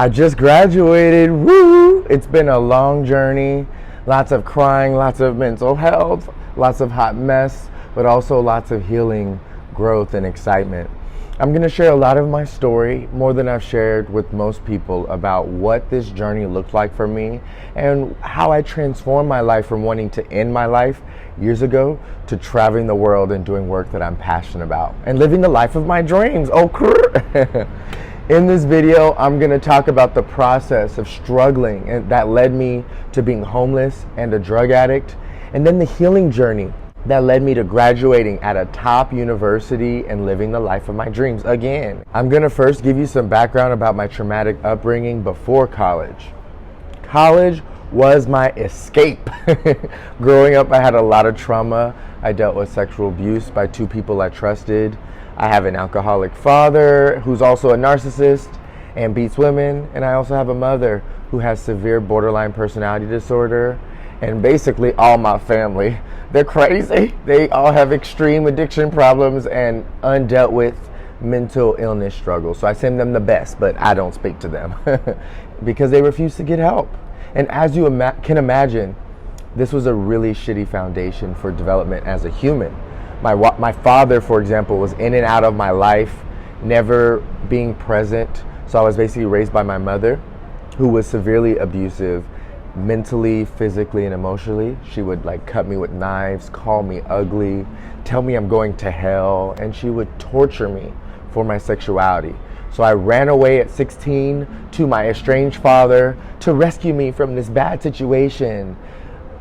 I just graduated. Woo! It's been a long journey. Lots of crying, lots of mental health, lots of hot mess, but also lots of healing, growth, and excitement. I'm going to share a lot of my story, more than I've shared with most people, about what this journey looked like for me and how I transformed my life from wanting to end my life years ago to traveling the world and doing work that I'm passionate about and living the life of my dreams. In this video, I'm going to talk about the process of struggling and that led me to being homeless and a drug addict, and then the healing journey that led me to graduating at a top university and living the life of my dreams again. I'm going to first give you some background about my traumatic upbringing before college. College was my escape. Growing up, I had a lot of trauma. I dealt with sexual abuse by two people I trusted. I have an alcoholic father who's also a narcissist and beats women. And I also have a mother who has severe borderline personality disorder. And basically all my family, they're crazy. They all have extreme addiction problems and undealt with mental illness struggles. So I send them the best, but I don't speak to them because they refuse to get help. And as you can imagine, this was a really shitty foundation for development as a human. My father, for example, was in and out of my life, never being present. So I was basically raised by my mother, who was severely abusive, mentally, physically, and emotionally. She would cut me with knives, call me ugly, tell me I'm going to hell, and she would torture me for my sexuality. So I ran away at 16 to my estranged father to rescue me from this bad situation.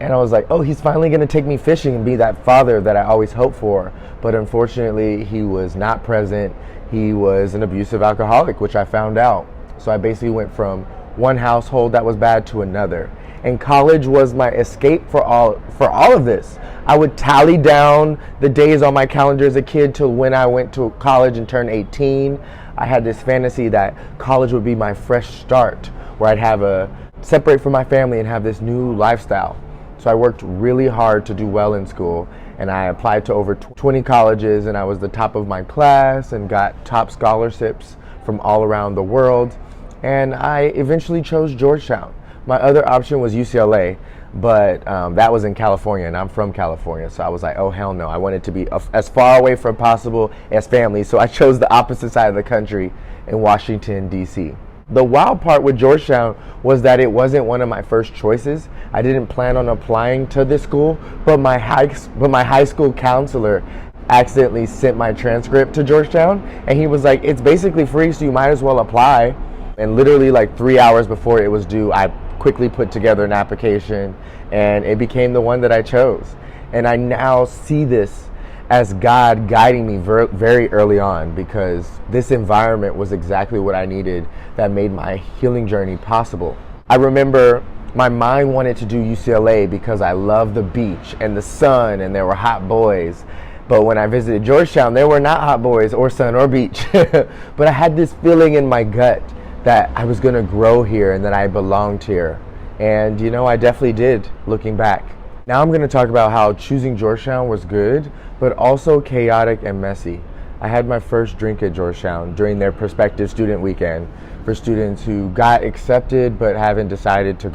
And I was like, oh, he's finally going to take me fishing and be that father that I always hoped for. But unfortunately, he was not present. He was an abusive alcoholic, which I found out. So I basically went from one household that was bad to another. And college was my escape for all of this. I would tally down the days on my calendar as a kid till when I went to college and turned 18. I had this fantasy that college would be my fresh start, where I'd separate from my family and have this new lifestyle. So I worked really hard to do well in school, and I applied to over 20 colleges, and I was the top of my class and got top scholarships from all around the world. And I eventually chose Georgetown. My other option was UCLA, but that was in California, and I'm from California. So I was like, oh, hell no. I wanted to be as far away from possible as family. So I chose the opposite side of the country in Washington, D.C. The wild part with Georgetown was that it wasn't one of my first choices. I didn't plan on applying to this school, but my high school counselor accidentally sent my transcript to Georgetown, and he was like, it's basically free, so you might as well apply. And literally 3 hours before it was due, I quickly put together an application, and it became the one that I chose. And I now see this as God guiding me very early on, because this environment was exactly what I needed that made my healing journey possible. I remember my mind wanted to do UCLA because I love the beach and the sun, and there were hot boys. But when I visited Georgetown, there were not hot boys or sun or beach. But I had this feeling in my gut that I was going to grow here and that I belonged here. And I definitely did, looking back. Now I'm going to talk about how choosing Georgetown was good, but also chaotic and messy. I had my first drink at Georgetown during their prospective student weekend for students who got accepted but haven't decided to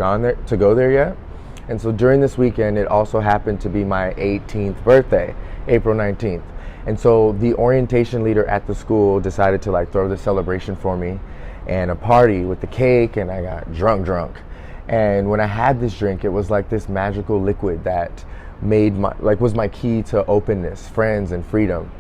go there yet. And so during this weekend, it also happened to be my 18th birthday, April 19th. And so the orientation leader at the school decided to throw the celebration for me and a party with the cake, and I got drunk. And when I had this drink, it was like this magical liquid that was my key to openness, friends, and freedom.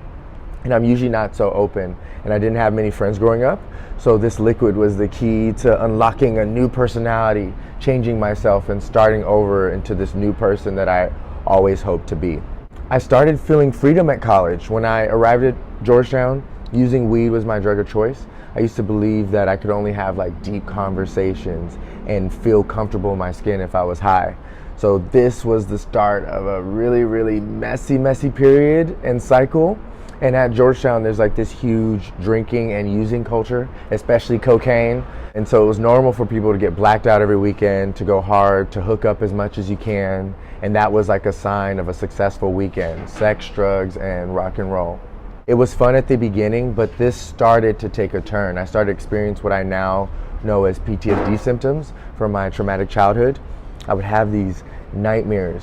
And I'm usually not so open, and I didn't have many friends growing up. So this liquid was the key to unlocking a new personality, changing myself, and starting over into this new person that I always hoped to be. I started feeling freedom at college. When I arrived at Georgetown, using weed was my drug of choice. I used to believe that I could only have deep conversations and feel comfortable in my skin if I was high. So this was the start of a really, really messy period and cycle. And at Georgetown, there's this huge drinking and using culture, especially cocaine. And so it was normal for people to get blacked out every weekend, to go hard, to hook up as much as you can. And that was a sign of a successful weekend: sex, drugs, and rock and roll. It was fun at the beginning, but this started to take a turn. I started to experience what I now know as PTSD symptoms from my traumatic childhood. I would have these nightmares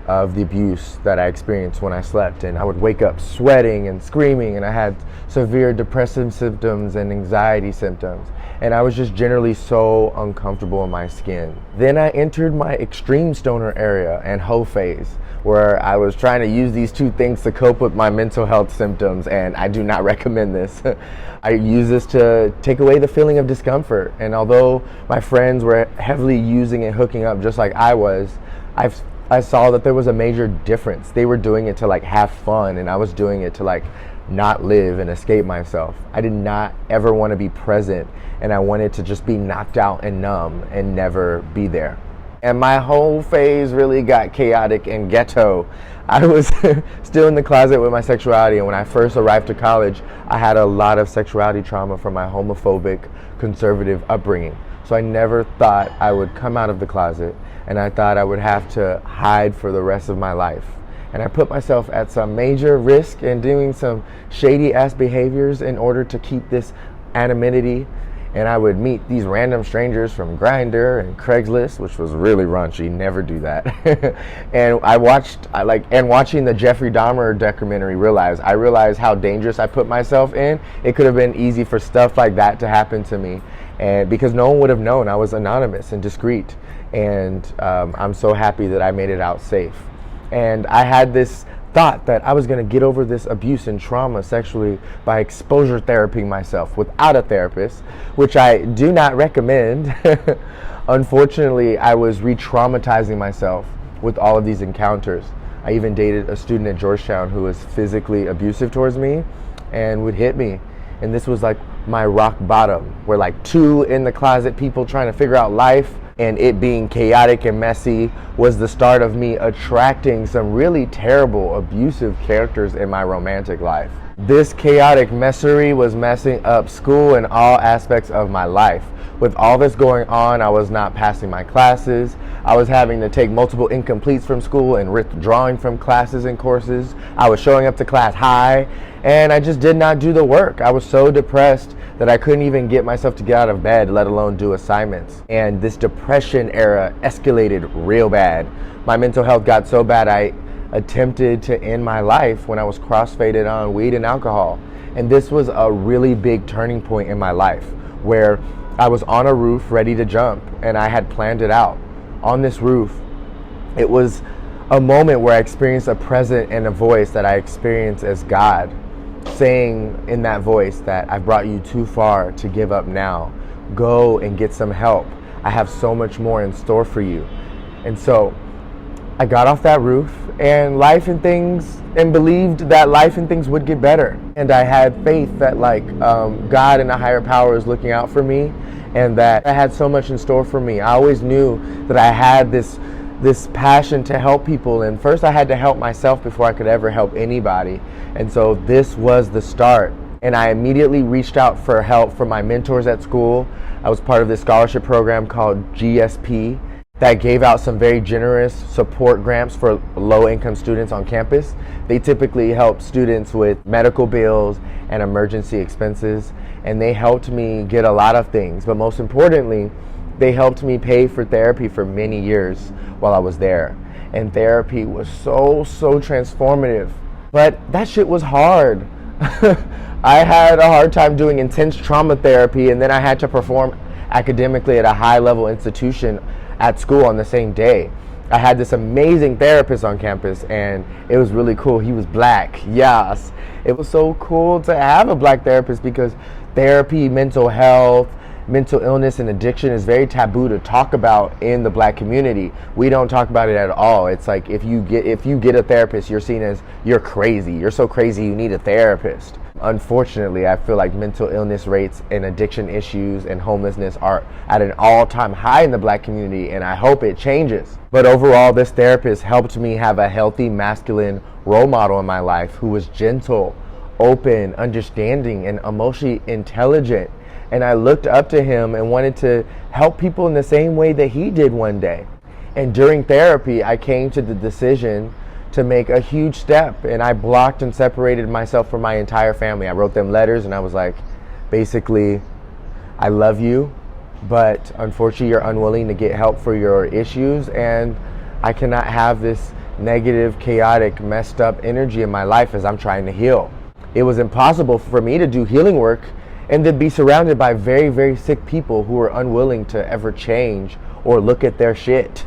of the abuse that I experienced when I slept, and I would wake up sweating and screaming, and I had severe depressive symptoms and anxiety symptoms, and I was just generally so uncomfortable in my skin. Then I entered my extreme stoner area and hoe phase, where I was trying to use these two things to cope with my mental health symptoms, and I do not recommend this. I use this to take away the feeling of discomfort, and although my friends were heavily using and hooking up just like I was, I saw that there was a major difference. They were doing it to like have fun, and I was doing it to like not live and escape myself. I did not ever want to be present, and I wanted to just be knocked out and numb and never be there. And my whole phase really got chaotic and ghetto. I was still in the closet with my sexuality, and when I first arrived to college, I had a lot of sexuality trauma from my homophobic, conservative upbringing. So I never thought I would come out of the closet, and I thought I would have to hide for the rest of my life. And I put myself at some major risk in doing some shady ass behaviors in order to keep this anonymity. And I would meet these random strangers from Grindr and Craigslist, which was really raunchy. Never do that. And watching the Jeffrey Dahmer documentary, I realized how dangerous I put myself in. It could have been easy for stuff like that to happen to me, and because no one would have known. I was anonymous and discreet, and I'm so happy that I made it out safe. And I had this thought that I was going to get over this abuse and trauma sexually by exposure therapying myself without a therapist, which I do not recommend. Unfortunately, I was re-traumatizing myself with all of these encounters. I even dated a student at Georgetown who was physically abusive towards me and would hit me. And this was like my rock bottom, where like two in the closet people trying to figure out life, and it being chaotic and messy was the start of me attracting some really terrible, abusive characters in my romantic life. This chaotic messery was messing up school and all aspects of my life. With all this going on, I was not passing my classes. I was having to take multiple incompletes from school and withdrawing from classes and courses. I was showing up to class high, and I just did not do the work. I was so depressed that I couldn't even get myself to get out of bed, let alone do assignments. And this depression era escalated real bad. My mental health got so bad I attempted to end my life when I was crossfaded on weed and alcohol. And this was a really big turning point in my life, where I was on a roof ready to jump, and I had planned it out. On this roof, it was a moment where I experienced a presence and a voice that I experienced as God, saying in that voice that I've brought you too far to give up now. Go and get some help. I have so much more in store for you. And so I got off that roof and believed that life and things would get better. And I had faith that God and a higher power is looking out for me, and that I had so much in store for me. I always knew that I had this passion to help people, and first I had to help myself before I could ever help anybody. And so this was the start, and I immediately reached out for help from my mentors at school. I was part of this scholarship program called GSP that gave out some very generous support grants for low-income students on campus. They typically help students with medical bills and emergency expenses, and they helped me get a lot of things, but most importantly, they helped me pay for therapy for many years while I was there. And therapy was so transformative. But that shit was hard. I had a hard time doing intense trauma therapy, and then I had to perform academically at a high-level institution at school on the same day. I had this amazing therapist on campus, and it was really cool. He was black. Yes. It was so cool to have a black therapist, because therapy, mental health, mental illness and addiction is very taboo to talk about in the black community. We don't talk about it at all. It's like if you get a therapist, you're seen as you're crazy. You're so crazy you need a therapist. Unfortunately, I feel like mental illness rates and addiction issues and homelessness are at an all-time high in the black community, and I hope it changes. But overall, this therapist helped me have a healthy masculine role model in my life who was gentle, open, understanding, and emotionally intelligent. And I looked up to him and wanted to help people in the same way that he did one day. And during therapy, I came to the decision to make a huge step, and I blocked and separated myself from my entire family. I wrote them letters, and I was like, basically, I love you, but unfortunately you're unwilling to get help for your issues, and I cannot have this negative, chaotic, messed up energy in my life as I'm trying to heal. It was impossible for me to do healing work and then be surrounded by very, very sick people who were unwilling to ever change or look at their shit.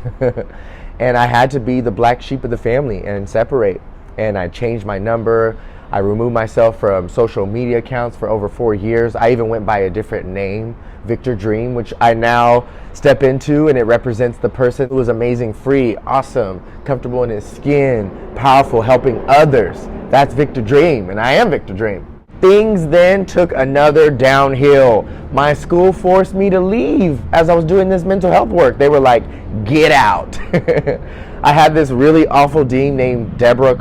And I had to be the black sheep of the family and separate. And I changed my number. I removed myself from social media accounts for over 4 years. I even went by a different name, Victor Dream, which I now step into, and it represents the person who is amazing, free, awesome, comfortable in his skin, powerful, helping others. That's Victor Dream, and I am Victor Dream. Things then took another downhill. My school forced me to leave as I was doing this mental health work. They were like, get out. I had this really awful dean named Deborah,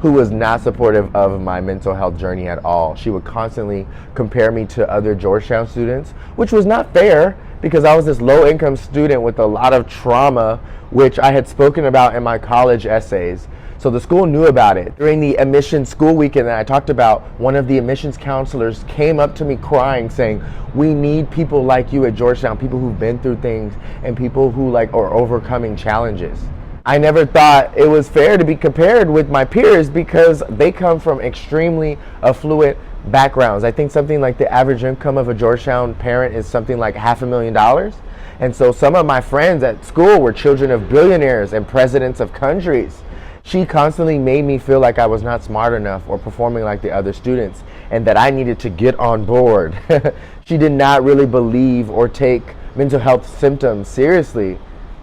who was not supportive of my mental health journey at all. She would constantly compare me to other Georgetown students, which was not fair because I was this low-income student with a lot of trauma, which I had spoken about in my college essays. So the school knew about it. During the admissions school weekend that I talked about, one of the admissions counselors came up to me crying saying, we need people like you at Georgetown, people who've been through things and people who are overcoming challenges. I never thought it was fair to be compared with my peers because they come from extremely affluent backgrounds. I think something like the average income of a Georgetown parent is something like $500,000. And so some of my friends at school were children of billionaires and presidents of countries. She constantly made me feel like I was not smart enough or performing like the other students and that I needed to get on board. She did not really believe or take mental health symptoms seriously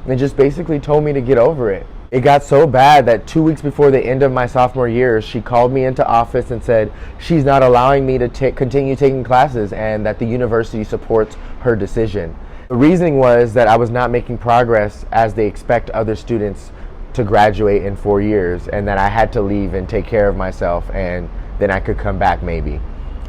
and just basically told me to get over it. It got so bad that 2 weeks before the end of my sophomore year, she called me into office and said she's not allowing me to continue taking classes and that the university supports her decision. The reasoning was that I was not making progress as they expect other students to graduate in 4 years, and that I had to leave and take care of myself, and then I could come back maybe.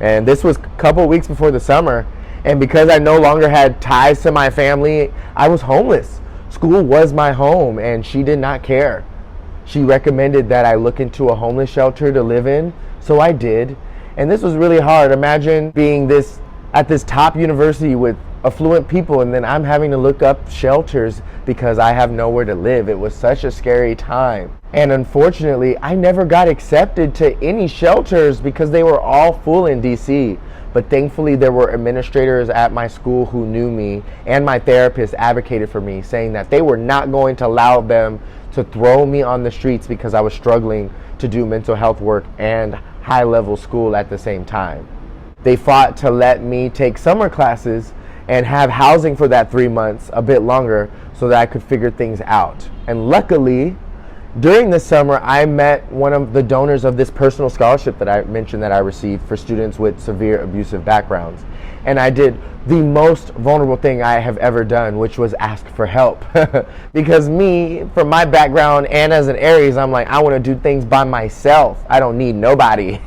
And this was a couple weeks before the summer, and because I no longer had ties to my family, I was homeless. School was my home, and she did not care. She recommended that I look into a homeless shelter to live in, so I did. And this was really hard. Imagine being at this top university with affluent people, and then I'm having to look up shelters because I have nowhere to live. It was such a scary time. And unfortunately, I never got accepted to any shelters because they were all full in DC. But thankfully, there were administrators at my school who knew me, and my therapist advocated for me, saying that they were not going to allow them to throw me on the streets because I was struggling to do mental health work and high-level school at the same time. They fought to let me take summer classes and have housing for that 3 months, a bit longer, so that I could figure things out. And luckily, during the summer, I met one of the donors of this personal scholarship that I mentioned that I received for students with severe abusive backgrounds. And I did the most vulnerable thing I have ever done, which was ask for help. Because me, from my background and as an Aries, I'm like, I want to do things by myself. I don't need nobody.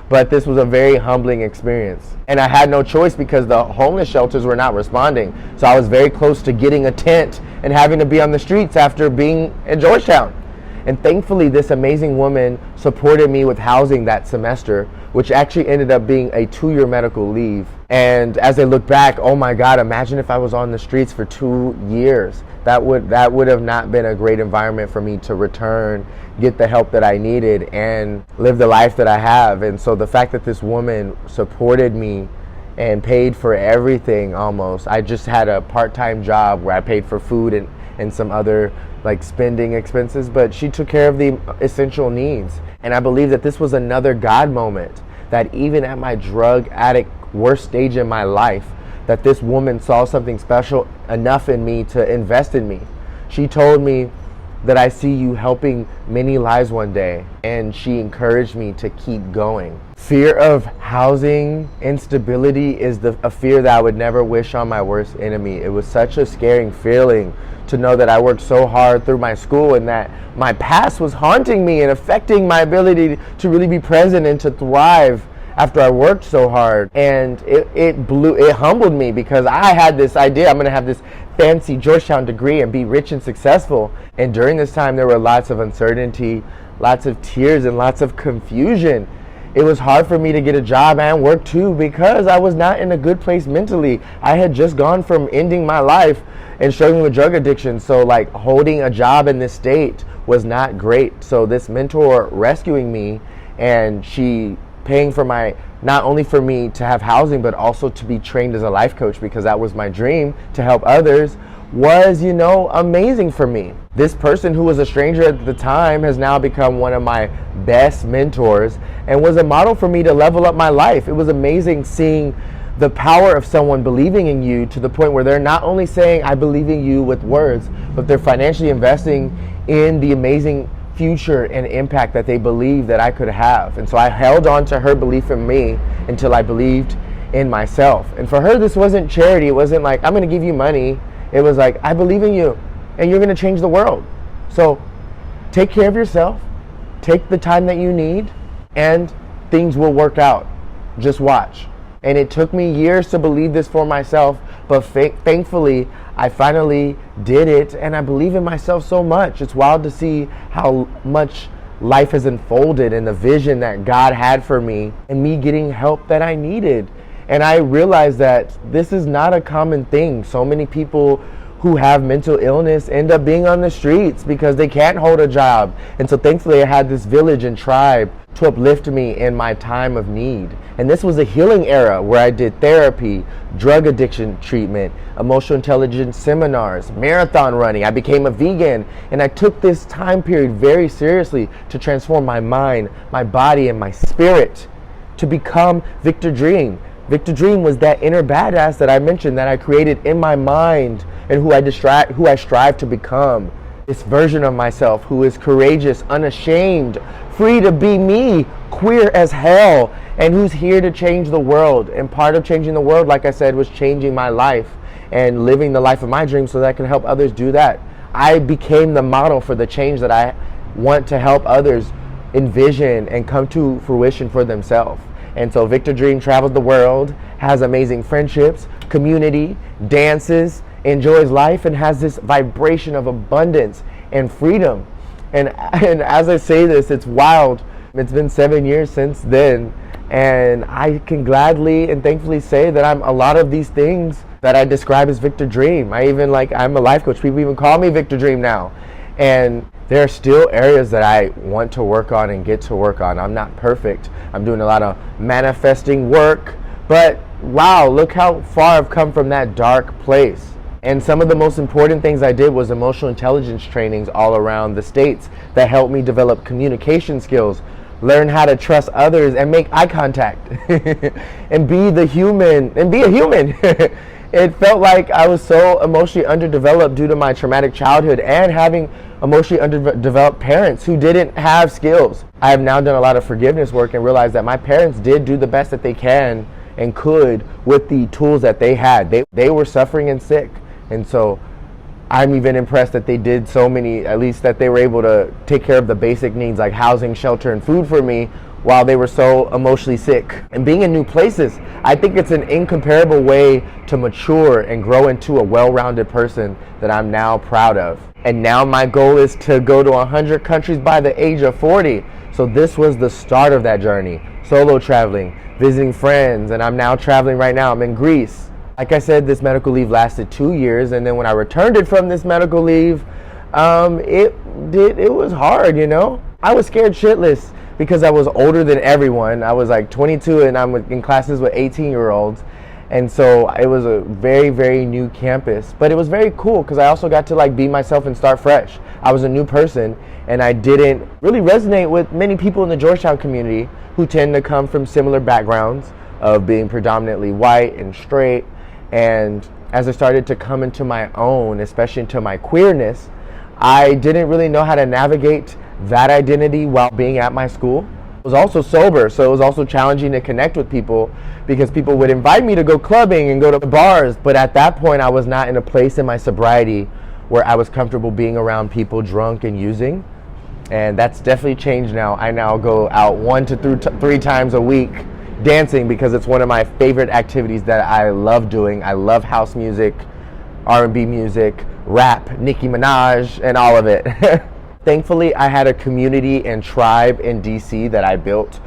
But this was a very humbling experience. And I had no choice because the homeless shelters were not responding. So I was very close to getting a tent and having to be on the streets after being at Georgetown. And thankfully, this amazing woman supported me with housing that semester, which actually ended up being a 2-year medical leave. And as I look back, oh my God, imagine if I was on the streets for 2 years. That would have not been a great environment for me to return, get the help that I needed, and live the life that I have. And so the fact that this woman supported me and paid for everything almost. I just had a part-time job where I paid for food and some other spending expenses, but she took care of the essential needs. And I believe that this was another God moment, that even at my drug addict worst stage in my life, that this woman saw something special enough in me to invest in me. She told me that I see you helping many lives one day, and she encouraged me to keep going. Fear of housing instability is a fear that I would never wish on my worst enemy. It was such a scary feeling to know that I worked so hard through my school and that my past was haunting me and affecting my ability to really be present and to thrive after I worked so hard. And it humbled me because I had this idea, I'm going to have this fancy Georgetown degree and be rich and successful. And during this time, there were lots of uncertainty, lots of tears, and lots of confusion. it was hard for me to get a job and work too because I was not in a good place mentally. I had just gone from ending my life and struggling with drug addiction. So like holding a job in this state was not great. So this mentor rescuing me, and she paying for not only for me to have housing, but also to be trained as a life coach, because that was my dream, to help others, was, amazing for me. This person who was a stranger at the time has now become one of my best mentors and was a model for me to level up my life. It was amazing seeing the power of someone believing in you to the point where they're not only saying, I believe in you with words, but they're financially investing in the amazing future and impact that they believe that I could have. And so I held on to her belief in me until I believed in myself. And for her, this wasn't charity. It wasn't like, I'm going to give you money. It was like, I believe in you and you're going to change the world. So take care of yourself, take the time that you need, and things will work out. Just watch. And it took me years to believe this for myself, but thankfully I finally did it, and I believe in myself so much. It's wild to see how much life has unfolded and the vision that God had for me and me getting help that I needed. And I realized that this is not a common thing. So many people who have mental illness end up being on the streets because they can't hold a job. And so thankfully I had this village and tribe to uplift me in my time of need. And this was a healing era where I did therapy, drug addiction treatment, emotional intelligence seminars, marathon running. I became a vegan, and I took this time period very seriously to transform my mind, my body, and my spirit to become Victor Dream. Victor Dream was that inner badass that I mentioned, that I created in my mind, and who I strive to become. This version of myself who is courageous, unashamed, free to be me, queer as hell, and who's here to change the world. And part of changing the world, like I said, was changing my life and living the life of my dreams so that I can help others do that. I became the model for the change that I want to help others envision and come to fruition for themselves. And so Victor Dream travels the world, has amazing friendships, community, dances, enjoys life, and has this vibration of abundance and freedom. And as I say this, it's wild. It's been 7 years since then, and I can gladly and thankfully say that I'm a lot of these things that I describe as Victor Dream. I'm a life coach. People even call me Victor Dream now. And there are still areas that I want to work on and get to work on. I'm not perfect. I'm doing a lot of manifesting work, but wow, look how far I've come from that dark place. And some of the most important things I did was emotional intelligence trainings all around the states that helped me develop communication skills, learn how to trust others and make eye contact and be a human. It felt like I was so emotionally underdeveloped due to my traumatic childhood and having emotionally underdeveloped parents who didn't have skills. I have now done a lot of forgiveness work and realized that my parents did do the best that they can and could with the tools that they had. They were suffering and sick. And so I'm even impressed that they did so many, at least that they were able to take care of the basic needs like housing, shelter, and food for me while they were so emotionally sick. And being in new places, I think it's an incomparable way to mature and grow into a well-rounded person that I'm now proud of. And now my goal is to go to 100 countries by the age of 40. So this was the start of that journey. Solo traveling, visiting friends, and I'm now traveling right now. I'm in Greece. Like I said, this medical leave lasted 2 years, and then when I returned it from this medical leave, it was hard, I was scared shitless because I was older than everyone. I was like 22 and I'm in classes with 18-year-olds. And so it was a very, very new campus, but it was very cool because I also got to be myself and start fresh. I was a new person, and I didn't really resonate with many people in the Georgetown community who tend to come from similar backgrounds of being predominantly white and straight. And as I started to come into my own, especially into my queerness, I didn't really know how to navigate that identity while being at my school. I was also sober, so it was also challenging to connect with people because people would invite me to go clubbing and go to bars, but at that point I was not in a place in my sobriety where I was comfortable being around people drunk and using. And that's definitely changed now. I now go out 1 to 3 times a week dancing because it's one of my favorite activities that I love doing. I love house music, R&B music, rap, Nicki Minaj, and all of it. Thankfully, I had a community and tribe in DC that I built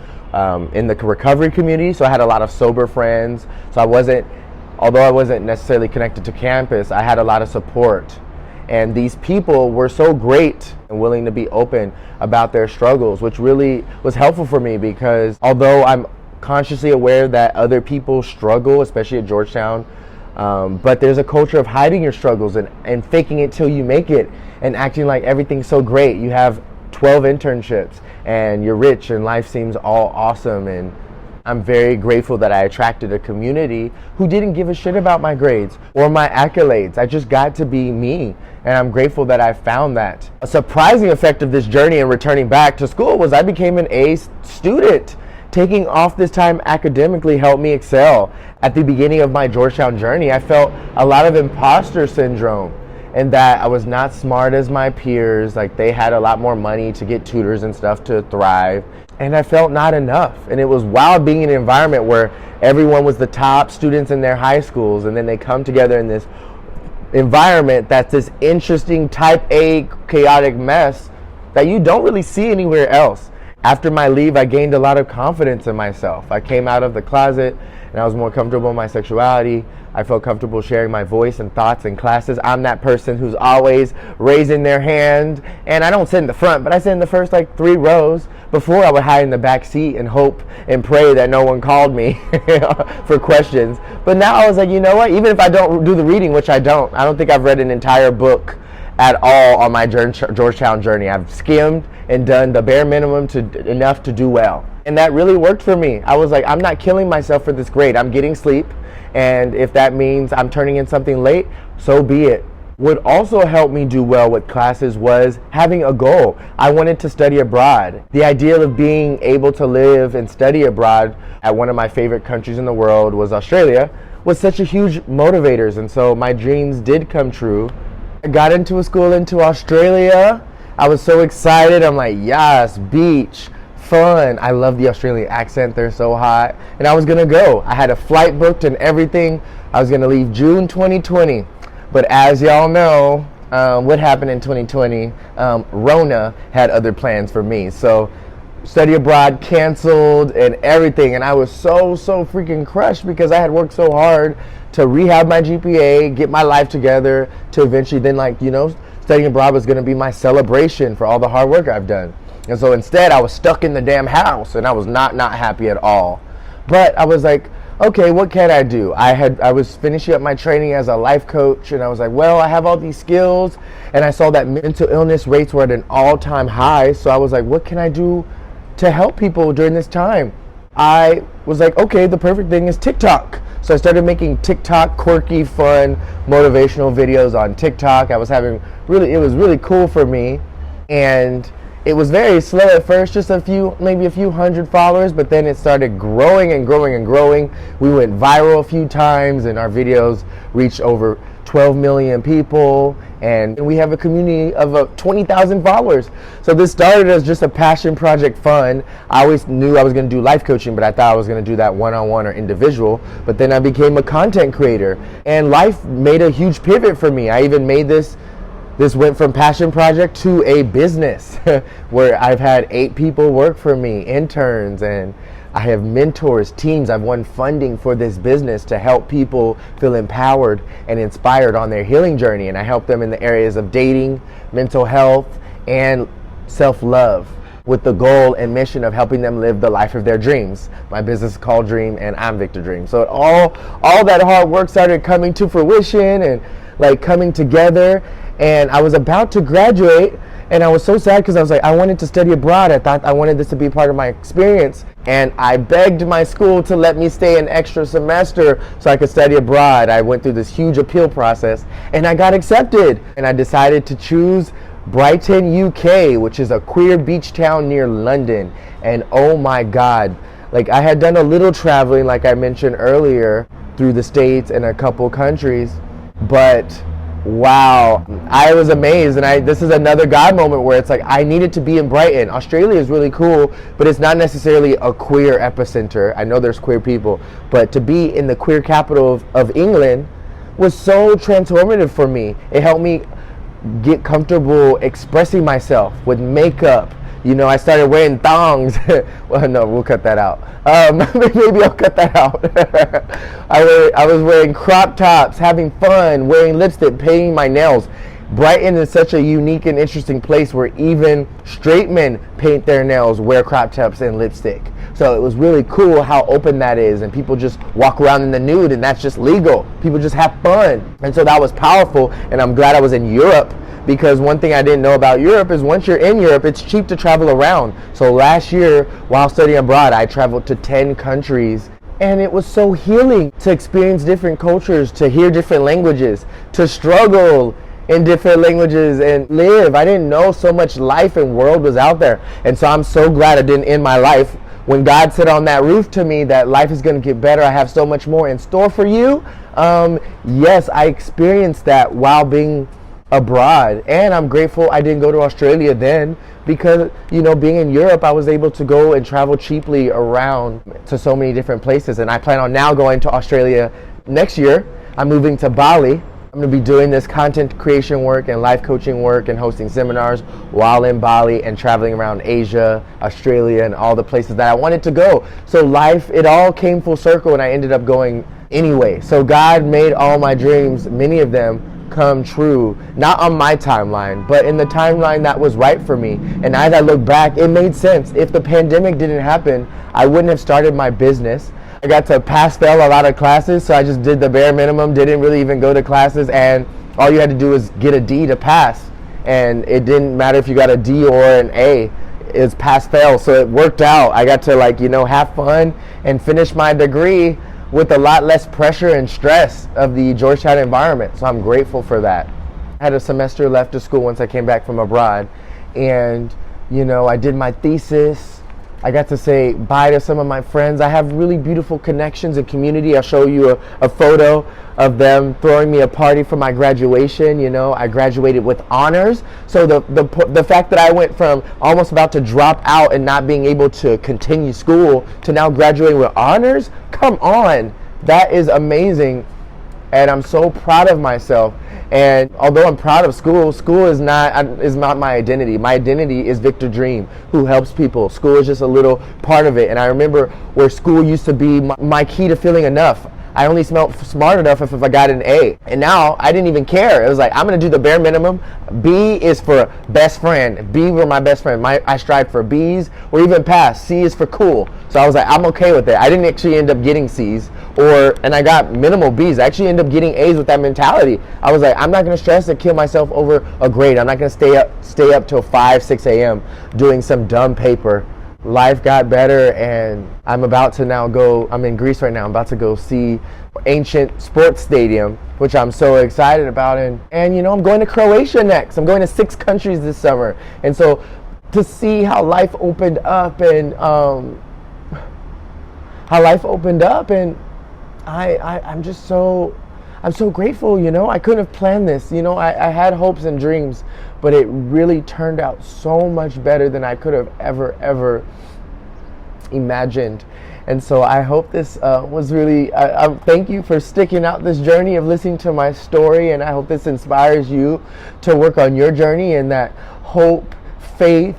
in the recovery community, so I had a lot of sober friends. So although I wasn't necessarily connected to campus, I had a lot of support. And these people were so great and willing to be open about their struggles, which really was helpful for me, because although I'm consciously aware that other people struggle, especially at Georgetown, but there's a culture of hiding your struggles and faking it till you make it and acting like everything's so great. You have 12 internships and you're rich and life seems all awesome. And I'm very grateful that I attracted a community who didn't give a shit about my grades or my accolades. I just got to be me, and I'm grateful that I found that. A surprising effect of this journey and returning back to school was I became an A student. Taking off this time academically helped me excel. At the beginning of my Georgetown journey, I felt a lot of imposter syndrome, and that I was not smart as my peers. Like, they had a lot more money to get tutors and stuff to thrive, and I felt not enough. And it was wild being in an environment where everyone was the top students in their high schools, and then they come together in this environment that's this interesting type A chaotic mess that you don't really see anywhere else. After my leave, I gained a lot of confidence in myself. I came out of the closet and I was more comfortable in my sexuality. I felt comfortable sharing my voice and thoughts in classes. I'm that person who's always raising their hand, and I don't sit in the front, but I sit in the first 3 rows. Before, I would hide in the back seat and hope and pray that no one called me for questions. But now I was like, you know what? Even if I don't do the reading, which I don't think I've read an entire book at all on my Georgetown journey. I've skimmed and done the bare minimum enough to do well. And that really worked for me. I was like, I'm not killing myself for this grade. I'm getting sleep. And if that means I'm turning in something late, so be it. What also helped me do well with classes was having a goal. I wanted to study abroad. The idea of being able to live and study abroad at one of my favorite countries in the world was Australia, was such a huge motivator. And so my dreams did come true. I got into a school into Australia. I was so excited. I'm like, yes, beach, fun. I love the Australian accent. They're so hot. And I was going to go. I had a flight booked and everything. I was going to leave June 2020. But as y'all know, what happened in 2020, Rona had other plans for me. So study abroad canceled and everything. And I was so freaking crushed because I had worked so hard to rehab my GPA, get my life together, to eventually then, studying abroad was going to be my celebration for all the hard work I've done. And so instead, I was stuck in the damn house, and I was not happy at all. But I was like, okay, what can I do? I was finishing up my training as a life coach, and I was like, well, I have all these skills, and I saw that mental illness rates were at an all-time high. So I was like, what can I do to help people during this time? I was like, okay, the perfect thing is TikTok. So I started making TikTok quirky, fun, motivational videos on TikTok. It was really cool for me. And it was very slow at first, just maybe a few hundred followers, but then it started growing and growing and growing. We went viral a few times, and our videos reached over 12 million people, and we have a community of 20,000 followers. So this started as just a passion project, fun. I always knew I was going to do life coaching, but I thought I was going to do that one-on-one or individual. But then I became a content creator, and life made a huge pivot for me. I even made this went from passion project to a business where I've had 8 people work for me, interns, and I have mentors, teams. I've won funding for this business to help people feel empowered and inspired on their healing journey. And I help them in the areas of dating, mental health, and self-love, with the goal and mission of helping them live the life of their dreams. My business is called Dream, and I'm Victor Dream. So all that hard work started coming to fruition and coming together. And I was about to graduate, and I was so sad because I was like, I wanted to study abroad. I thought I wanted this to be part of my experience. And I begged my school to let me stay an extra semester so I could study abroad. I went through this huge appeal process, and I got accepted. And I decided to choose Brighton, UK, which is a queer beach town near London. And oh my God, I had done a little traveling, like I mentioned earlier, through the States and a couple countries, but wow, I was amazed. And this is another God moment where it's like, I needed to be in Brighton. Australia is really cool, but it's not necessarily a queer epicenter. I know there's queer people, but to be in the queer capital of England was so transformative for me. It helped me get comfortable expressing myself with makeup, I started wearing thongs. Well, no, we'll cut that out. Maybe I'll cut that out. I was wearing crop tops, having fun, wearing lipstick, painting my nails. Brighton is such a unique and interesting place where even straight men paint their nails, wear crop tops and lipstick. So it was really cool how open that is, and people just walk around in the nude, and that's just legal. People just have fun. And so that was powerful, and I'm glad I was in Europe, because one thing I didn't know about Europe is once you're in Europe, it's cheap to travel around. So last year, while studying abroad, I traveled to 10 countries. And it was so healing to experience different cultures, to hear different languages, to struggle in different languages and live. I didn't know so much life and world was out there. And so I'm so glad I didn't end my life. When God said on that roof to me that life is going to get better, I have so much more in store for you. Yes, I experienced that while being abroad. And I'm grateful I didn't go to Australia then, because being in Europe, I was able to go and travel cheaply around to so many different places. And I plan on now going to Australia next year. I'm moving to Bali. I'm going to be doing this content creation work and life coaching work and hosting seminars while in Bali and traveling around Asia, Australia, and all the places that I wanted to go. So life, it all came full circle, and I ended up going anyway. So God made all my dreams, many of them, come true, not on my timeline, but in the timeline that was right for me. And as I look back, it made sense. If the pandemic didn't happen, I wouldn't have started my business. I got to pass-fail a lot of classes, so I just did the bare minimum, didn't really even go to classes, and all you had to do was get a D to pass. And it didn't matter if you got a D or an A, it's pass-fail, so it worked out. I got to have fun and finish my degree with a lot less pressure and stress of the Georgetown environment, so I'm grateful for that. I had a semester left of school once I came back from abroad, and I did my thesis. I got to say bye to some of my friends. I have really beautiful connections and community. I'll show you a photo of them throwing me a party for my graduation. I graduated with honors. So the fact that I went from almost about to drop out and not being able to continue school to now graduating with honors, come on, that is amazing. And I'm so proud of myself. And although I'm proud of school, school is not my identity. My identity is Victor Dream, who helps people. School is just a little part of it. And I remember where school used to be my key to feeling enough. I only smelled smart enough if I got an A. And now I didn't even care. It was like, I'm going to do the bare minimum. B is for best friend. B were my best friend. I strived for B's or even pass. C is for cool. So I was like, I'm okay with it. I didn't actually end up getting C's and I got minimal B's. I actually ended up getting A's with that mentality. I was like, I'm not going to stress and kill myself over a grade. I'm not going to stay up till 5, 6 a.m. doing some dumb paper. Life got better, and I'm about to now go, I'm in Greece right now, I'm about to go see ancient sports stadium, which I'm so excited about, and I'm going to Croatia next. I'm going to 6 countries this summer, and so to see how life opened up, and I'm so grateful. I couldn't have planned this. I had hopes and dreams, but it really turned out so much better than I could have ever imagined. And so I hope this was really, thank you for sticking out this journey of listening to my story, and I hope this inspires you to work on your journey, and that hope, faith,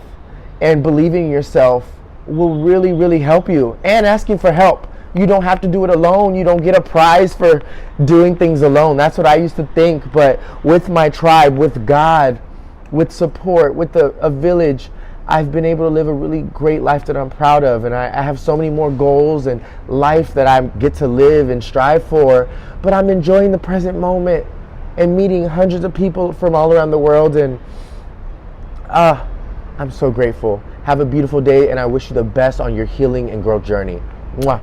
and believing in yourself will really, really help you, and asking for help. You don't have to do it alone. You don't get a prize for doing things alone. That's what I used to think. But with my tribe, with God, with support, with a village, I've been able to live a really great life that I'm proud of. And I have so many more goals and life that I get to live and strive for. But I'm enjoying the present moment and meeting hundreds of people from all around the world. And I'm so grateful. Have a beautiful day, and I wish you the best on your healing and growth journey. Mwah.